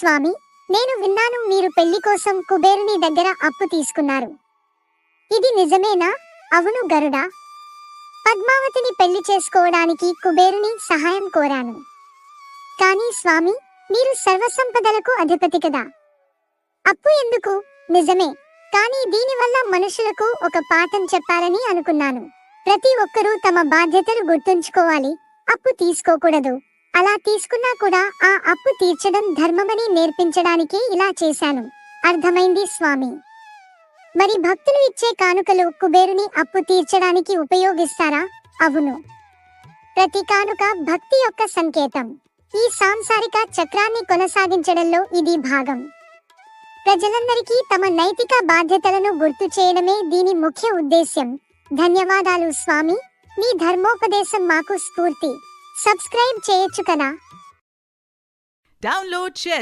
స్వామి, నేను విన్నాను మీరు పెళ్లి కోసం కుబేరుని దగ్గర అప్పు తీసుకున్నారు. ఇది నిజమేనా? అవును గరుడా. పద్మావతిని పెళ్లి చేసుకోవడానికి కుబేరుని సహాయం కోరాను. కానీ స్వామి, మీరు సర్వసంపదలకు అధిపతి కదా. అప్పు ఎందుకు? నిజమే, కానీ దీనివల్ల మనుషులకు ఒక పాఠం చెప్పాలని అనుకున్నాను. ప్రతి ఒక్కరూ తమ బాధ్యతలు గుర్తుంచుకోవాలి, అప్పు తీసుకోకూడదు. అలా తీసుకున్నా కూడా ఆ అప్పు తీర్చడం ధర్మమని నేర్పించడానికే ఇలా చేశాను. అర్థమైంది స్వామి. మరి భక్తులు ఇచ్చే కానుకలు కుబేరుని అప్పు తీర్చడానికి ఉపయోగిస్తారా? అవును. ప్రతి కానుక భక్తి యొక్క సంకేతం. ఈ సాంసారిక చక్రాన్ని కొనసాగించడంలో ఇది భాగం. ప్రజలందరికీ తమ నైతిక బాధ్యతలను గుర్తు చేయడమే దీని ముఖ్య ఉద్దేశ్యం. ధన్యవాదాలు స్వామి, మీ ధర్మోపదేశం మాకు స్ఫూర్తి. సబ్స్క్రైబ్ చేయొచ్చు కదా. Download, share